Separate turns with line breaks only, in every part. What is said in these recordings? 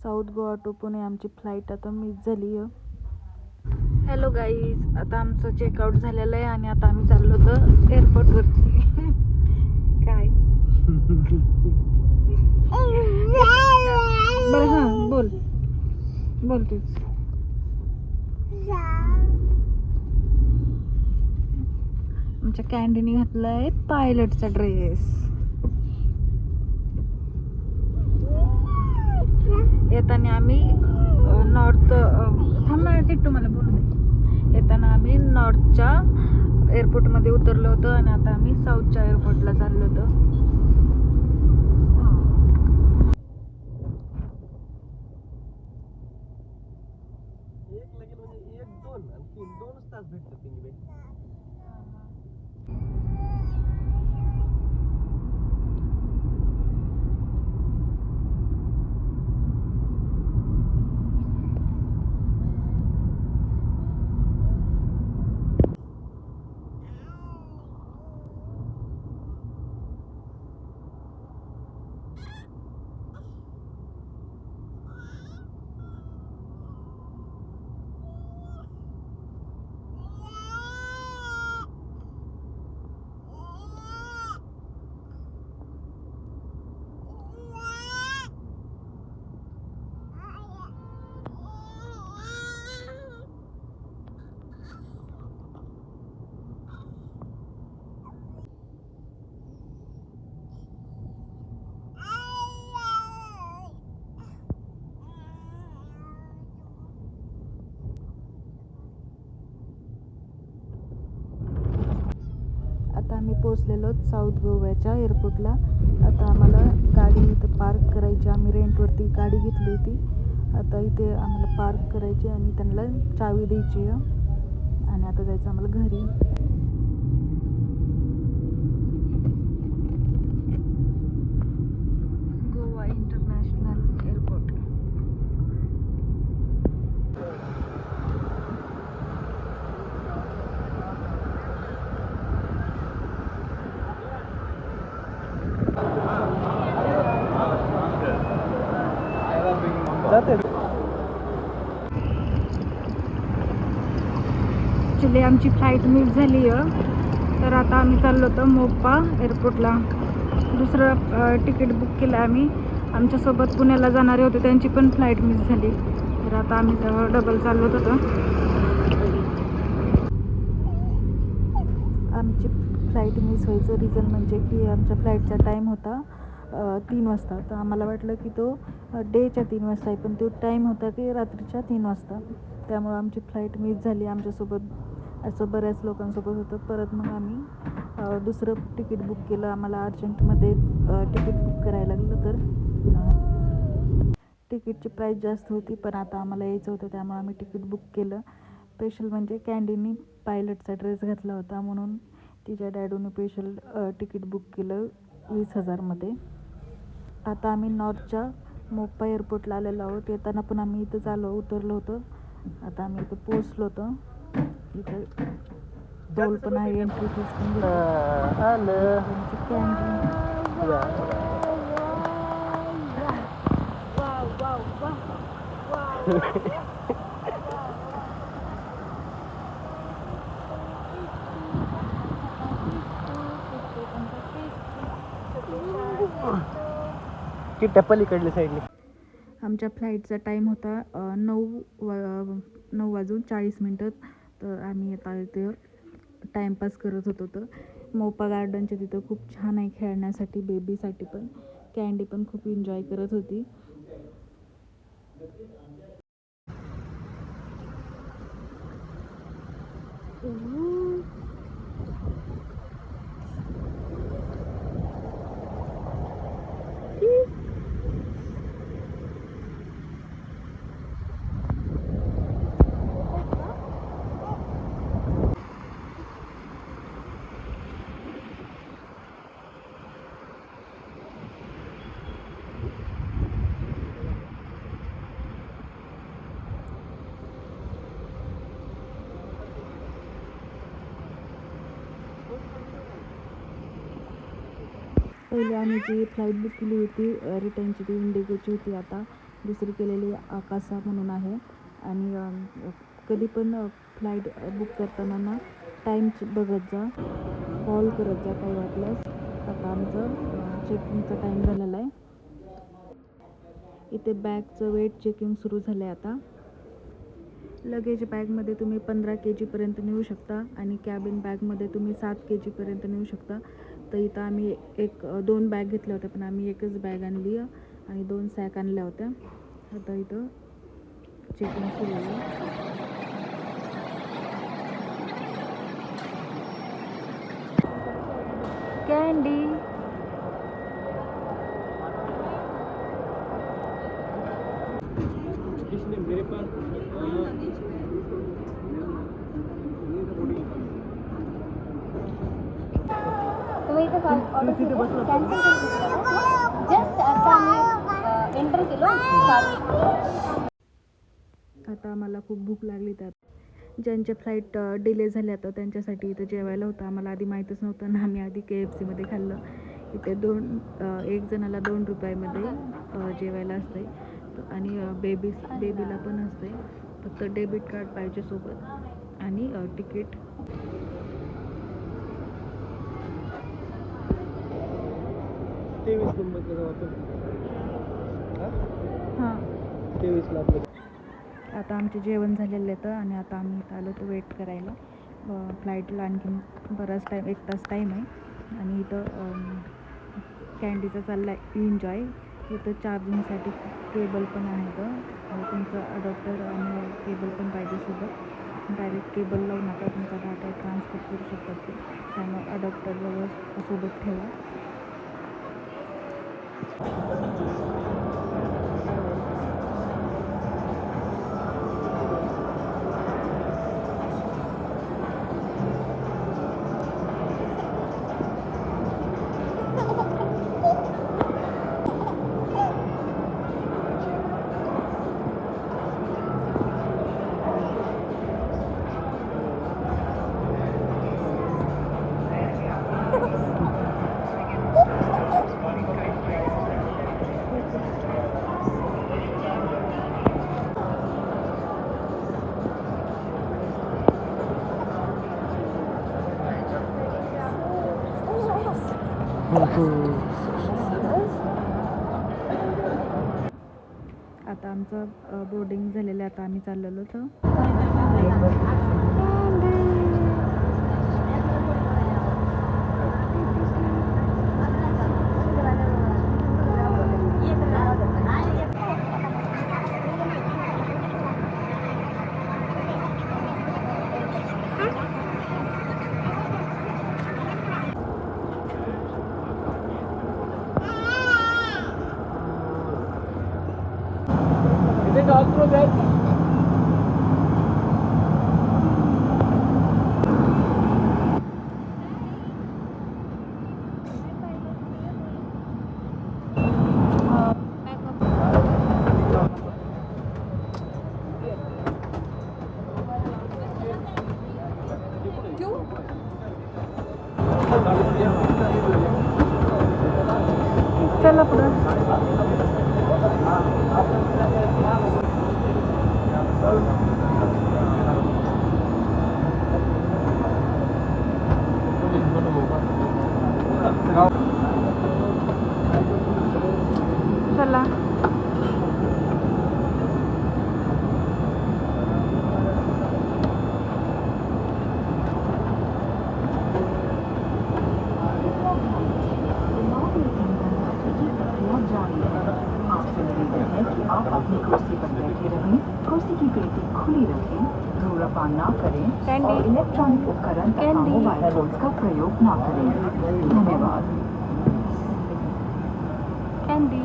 South Goa to Pune आमची flight आता miss झाली आहे. हॅलो गाईज, आता आमचं चेकआउट झालेलं आहे आणि आता आम्ही चाललो होतो एअरपोर्टवरती. काय बरं, हां बोल बोल तूच. आमच्या कॅन्डीने घातलाय पायलटचा ड्रेस. येताना आम्ही नॉर्थ थांबा टिट्टू मला बोलू दे. येताना आम्ही नॉर्थच्या एअरपोर्टमध्ये उतरलो होतो आणि आता आम्ही साऊथच्या एअरपोर्टला चाललो होतो.
दोनच तास भेटतात.
आता आम्ही पोहोचलेलो साऊथ गोव्याच्या एअरपोर्टला. आता आम्हाला गाडी इथं पार्क करायची. आम्ही रेंटवरती गाडी घेतली होती. आता इथे आम्हाला पार्क करायची आणि त्यांना चावी द्यायची आहे आणि आता जायचं आम्हाला घरी. Goa international airport. ॲक्च्युली आमची फ्लाईट मिस झाली आहे, तर आता आम्ही चाललो होतो मोप्पा एअरपोर्टला. दुसरं तिकीट बुक केलं आम्ही. आमच्यासोबत पुण्याला जाणारे होते, त्यांची पण फ्लाईट मिस झाली, तर आता आम्ही डबल चाललो होतो. आमची फ्लाईट मिस व्हायचं रिझन म्हणजे की आमच्या फ्लाईटचा टाईम होता 3 वाजता. तर आम्हाला वाटलं की तो डेच्या 3 वाजता आहे, पण तो टाईम होता की रात्रीच्या 3 वाजता. त्यामुळं आमची फ्लाईट मिस झाली. आमच्यासोबत असं बऱ्याच लोकांसोबत होतं. परत मग आम्ही दुसरं तिकीट बुक केलं. आम्हाला अर्जंटमध्ये तिकीट बुक करायला लागलं, तर तिकीटची प्राईस जास्त होती, पण आता आम्हाला यायचं होतं त्यामुळे आम्ही तिकीट बुक केलं. स्पेशल म्हणजे कॅन्डीनी पायलटचा ड्रेस घातला होता म्हणून तिच्या डॅडूने स्पेशल तिकीट बुक केलं 20,000मध्ये. आता आम्ही नॉर्थच्या मोप्पा एअरपोर्टला आलेलो आहोत. येताना पण आम्ही इथंच उतरलो होतो. आता आम्ही इथं पोचलो होतो. इथं टोल पण आहे, एंट्री फीस पण
किट्या पलीकडल्या साईडने.
आमच्या फ्लाईटचा टाईम होता 9:40. तर आम्ही आता इथे टाईमपास करत होतो. तर मोपा गार्डनच्या तिथं खूप छान आहे खेळण्यासाठी, बेबीसाठी पण. कॅन्डी पण खूप एन्जॉय करत होती. पहिले आम्ही जी फ्लाईट बुक केली होती रिटर्नची, ती इंडिगोची होती. आता दुसरी केलेली आकाशा म्हणून आहे. आणि कधी पण फ्लाईट बुक करताना ना टाईम बघत जा, कॉल करत जा काही वाटल्यास. आता आमचं चेकिंगचा टाईम झालेला आहे. इथे बॅगचं वेट चेकिंग सुरू झालं आहे आता. लगेज बॅगमध्ये तुम्ही 15 kg नेऊ शकता आणि कॅबिन बॅगमध्ये तुम्ही 7 kg नेऊ शकता. तर इथं आम्ही 2 बॅग घेतल्या होत्या, पण आम्ही एकच बॅग आणली आणि 2 सॅक आणल्या होत्या. आता इथं चेकिंग सुरू आहे. कँडी
इसने मेरे पास
तुम्ही इथं ऑर्डर केलं कॅन्सल करू शकता. जस्ट आता आम्ही एंटर केलो.
आता आम्हाला खूप भूक लागली. त्यात ज्यांच्या फ्लाईट डिले झाल्या तर त्यांच्यासाठी इथं जेवायला होतं. आम्हाला आधी माहीतच नव्हतं ना, आम्ही आधी KFCमध्ये खाल्लं. इथे एक जणाला 2 रुपयामध्ये जेवायला असते आणि बेबीला पण असते. फक्त डेबिट कार्ड पाहिजे सोबत आणि तिकीट. हां,
23 ला
आता आमचे जेवण झालेलं आहे आणि आता आम्ही इथं आलो तर वेट करायला. फ्लाईटला आणखीन बराच टाईम, 1 तास टाईम आहे. आणि इथं कँडीचा चालला आहे एन्जॉय. इथं चार्जिंगसाठी केबल पण आहे. तुमचं अडॉप्टर आणि केबल पण पाहिजे सोबत. डायरेक्ट केबल लावू नका, तुमचा डाटा ट्रान्सफर करू शकतात ते. त्यामुळे अडॉप्टर सोबत ठेवा. आता आमचं बोर्डिंग झालेलं आहे. आता आम्ही चाललेलो तर चला पुढं. चला.
आप अपनी कुर्सी पर बैठे रहें, कुर्सी की पेटी खुली रखें, धूम्रपान ना करें और इलेक्ट्रॉनिक उपकरण तथा मोबाइल फोन का प्रयोग ना करें. धन्यवाद.
Candy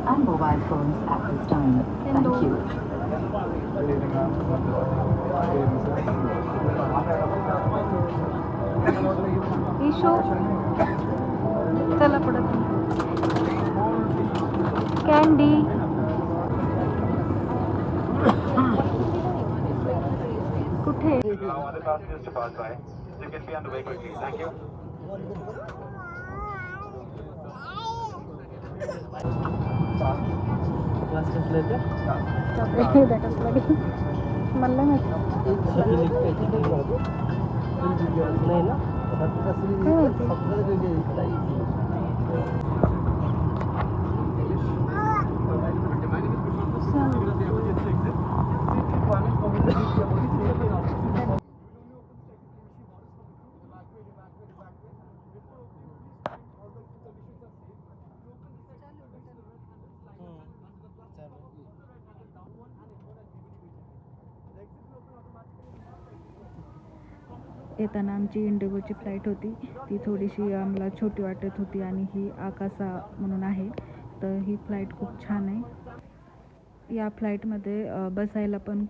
And mobile phones at this time. Thank you.
ईशू चला पुढं. कँडी कुठे?
क्लास कसला येते
मला नाही
नाही ना
येताना आमची इंडिगोची फ्लाईट होती, ती थोडीशी आम्हाला छोटी वाटत होती आणि ही आकाशा म्हणून आहे, तर ही फ्लाईट खूप छान आहे. या फ्लाईटमध्ये बसायला पण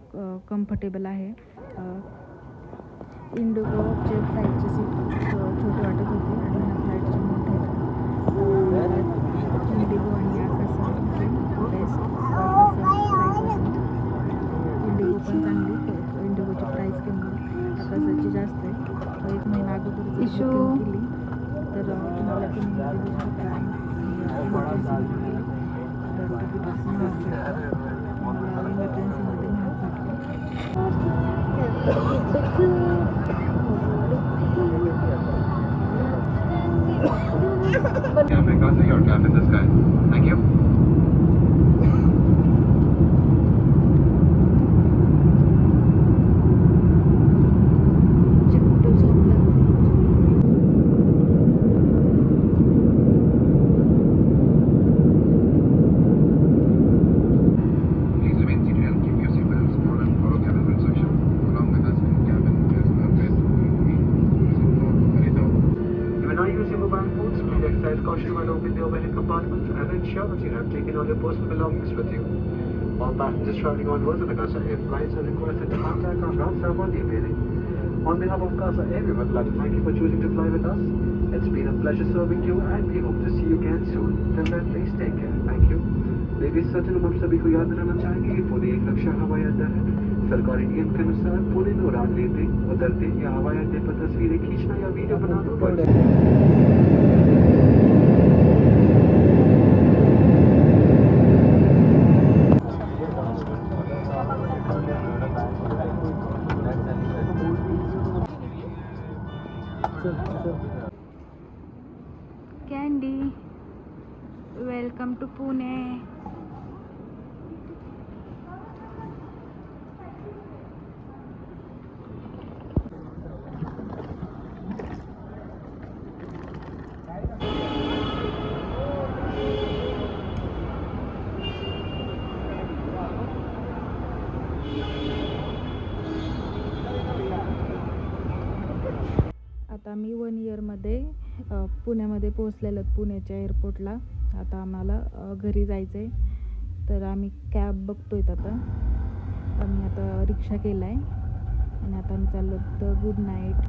कम्फर्टेबल आहे. इंडिगोचे फ्लाईटचे सीट खूप छोटे वाटत होते आणि ह्या फ्लाईटचे मोठे आहेत. इंडिगो आणि आकाशा बेस्ट. इंडिगो पण चांगली, इंडिगोची प्राईस कमी, आकाशाची जास्त आहे. एक महिना अगोदर जर बुकिंग केली तर तुम्हाला तुम्ही इमर्जन्सीमध्ये गेले तर तिकीट महाग भेटतं. मला इमर्जन्सीमध्ये महाग
Captain Casa, your captain this guy. Thank you.
Chittu झोपला.
Please remain seated and keep your seatbelts on and follow cabin instruction. Along with us in cabin is a bed You will not use your mobile phones. Please exercise caution while opening the overhead compartments and ensure that you have taken all your personal belongings with you. All passengers traveling onwards on the Casa Air flights are requested to contact our ground staff on the emailing. On behalf of Casa Air, we would like to thank you for choosing to fly with us. It's been a pleasure serving you and we hope to see you again soon. Till then, please take care. Thank you. Ladies and gentlemen, हम सभी को याद दिलाना चाहेंगे कि पुणे एक रक्षा हवाई अड्डा है. सरकारी नियम के अनुसार पुणे में उड़ान लेते, उतरते या हवाई अड्डे पर तस्वीरें खींचना या वीडियो बनाना पड़ता
कॅन्डी, वेलकम टू पुणे. आता मी 1 इयरमध्ये पुण्यामध्ये पोहोचलेलो, पुण्याच्या एअरपोर्टला. आता आम्हाला घरी जायचं आहे, तर आम्ही कॅब बघतोय. आता आम्ही आता रिक्षा केला आहे आणि आता आम्ही चाललो. तर गुड नाईट.